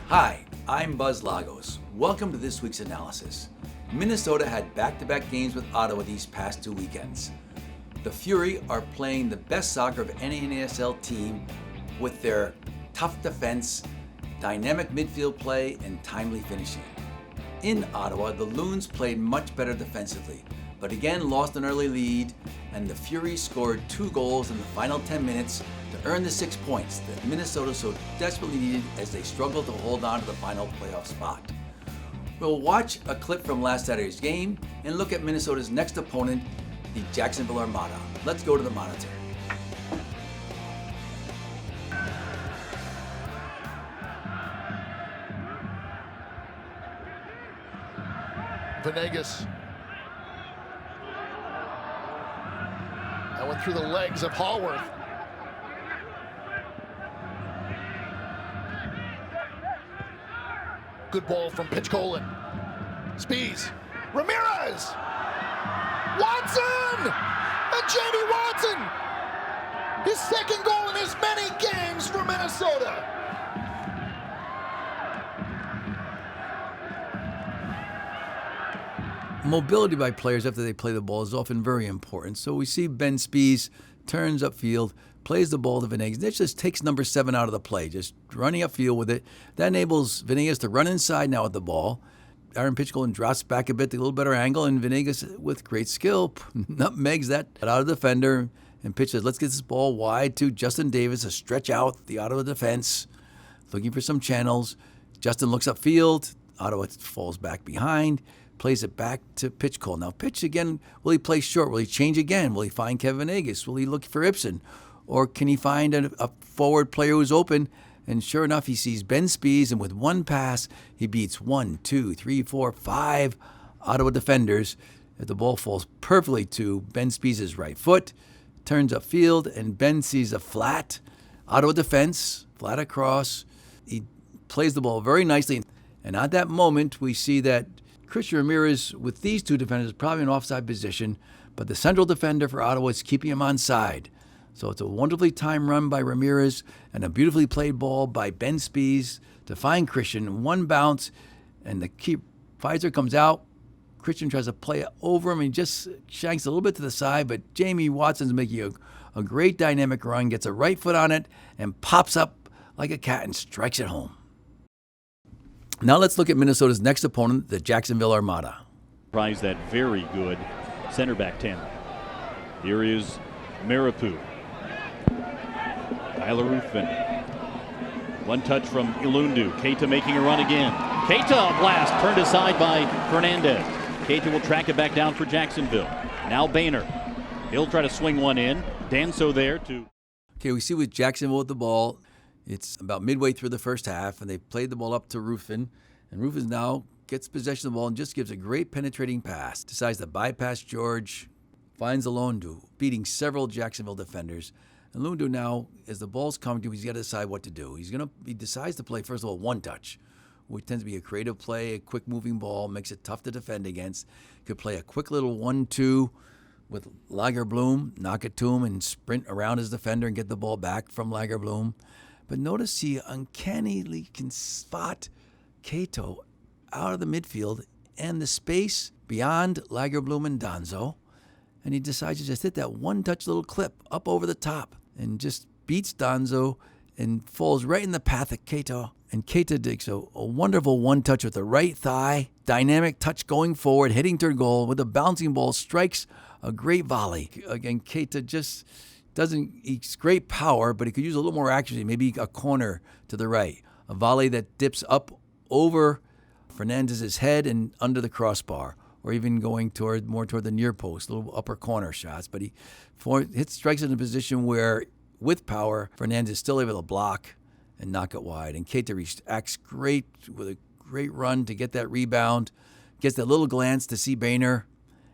Hi, I'm Buzz Lagos. Welcome to this week's analysis. Minnesota had back-to-back games with Ottawa these past 2 weekends. The Fury are playing the best soccer of any NASL team with their tough defense, dynamic midfield play, and timely finishing. In Ottawa, the Loons played much better defensively, but again lost an early lead, and the Fury scored 2 goals in the final 10 minutes to earn the 6 points that Minnesota so desperately needed as they struggled to hold on to the final playoff spot. We'll watch a clip from last Saturday's game and look at Minnesota's next opponent, the Jacksonville Armada. Let's go to the monitor. Venegas. That went through the legs of Hallworth. Good ball from Pitchkolin. Spees. Ramirez! Watson! And Jamie Watson! His second goal in as many games for Minnesota. Mobility by players after they play the ball is often very important. So we see Ben Spees turns upfield, plays the ball to Venegas. That just takes number 7 out of the play, just running upfield with it. That enables Venegas to run inside now with the ball. Aaron Pitchkolin drops back a bit to a little better angle, and Venegas, with great skill, nutmegs that out of the defender and pitches. Let's get this ball wide to Justin Davis to stretch out the Ottawa defense, looking for some channels. Justin looks upfield. Ottawa falls back behind, plays it back to Pitchkolin. Now, Pitch again, will he play short? Will he change again? Will he find Kevin Venegas? Will he look for Ibsen? Or can he find a forward player who's open? And sure enough, he sees Ben Spees, and with one pass, he beats 1, 2, 3, 4, 5 Ottawa defenders. The ball falls perfectly to Ben Spees' right foot, turns upfield, and Ben sees a flat Ottawa defense, flat across. He plays the ball very nicely. And at that moment, we see that Christian Ramirez, with these 2 defenders, is probably in offside position, but the central defender for Ottawa is keeping him onside. So it's a wonderfully timed run by Ramirez and a beautifully played ball by Ben Spees to find Christian. One bounce, and the Pfizer comes out. Christian tries to play it over him, and he just shanks a little bit to the side, but Jamie Watson's making a great dynamic run, gets a right foot on it, and pops up like a cat and strikes it home. Now let's look at Minnesota's next opponent, the Jacksonville Armada. Prize that very good center back 10. Here is Maripu. Tyler Ruthven. One touch from Ilundu. Keita making a run again. Keita, a blast, turned aside by Fernandez. Keita will track it back down for Jacksonville. Now Boehner. He'll try to swing one in. Danso there to... Okay, we see with Jacksonville with the ball, it's about midway through the first half, and they played the ball up to Ruthven. And Ruthven now gets possession of the ball and just gives a great penetrating pass. Decides to bypass George, finds Ilundu, beating several Jacksonville defenders. And Ilundu now, as the ball's coming to him, he's got to decide what to do. He decides to play, first of all, one touch, which tends to be a creative play, a quick moving ball, makes it tough to defend against. Could play a quick little 1-2 with Lagerblom, knock it to him and sprint around his defender and get the ball back from Lagerblom. But notice he uncannily can spot Cato out of the midfield and the space beyond Lagerblom and Danso. And he decides to just hit that one-touch little clip up over the top and just beats Danso and falls right in the path of Cato. And Cato digs a wonderful one-touch with the right thigh, dynamic touch going forward, hitting third goal with a bouncing ball, strikes a great volley. Again, Cato just he's great power, but he could use a little more accuracy, maybe a corner to the right. A volley that dips up over Fernandez's head and under the crossbar, or even going more toward the near post, little upper corner shots. But he strikes it in a position where, with power, Fernandez is still able to block and knock it wide. And Keita acts great with a great run to get that rebound, gets that little glance to see Boehner,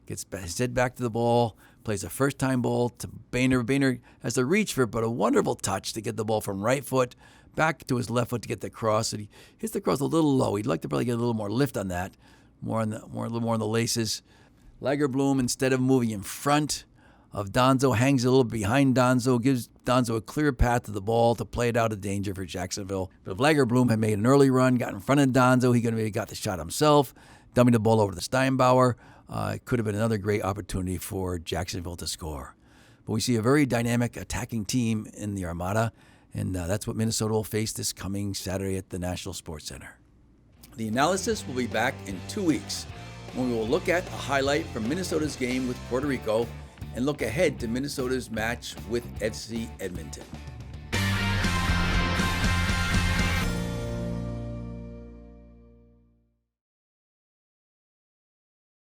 gets his head back to the ball, plays a first-time ball to Boehner. Boehner has to reach for it, but a wonderful touch to get the ball from right foot back to his left foot to get the cross. And he hits the cross a little low. He'd like to probably get a little more lift on that, a little more on the laces. Lagerblom, instead of moving in front of Donzo, hangs a little behind Donzo, gives Donzo a clear path to the ball to play it out of danger for Jacksonville. But if Lagerblom had made an early run, got in front of Donzo, he could have maybe got the shot himself, dumping the ball over to Steinbauer. It could have been another great opportunity for Jacksonville to score. But we see a very dynamic attacking team in the Armada, and that's what Minnesota will face this coming Saturday at the National Sports Center. The analysis will be back in 2 weeks, when we will look at a highlight from Minnesota's game with Puerto Rico and look ahead to Minnesota's match with FC Edmonton.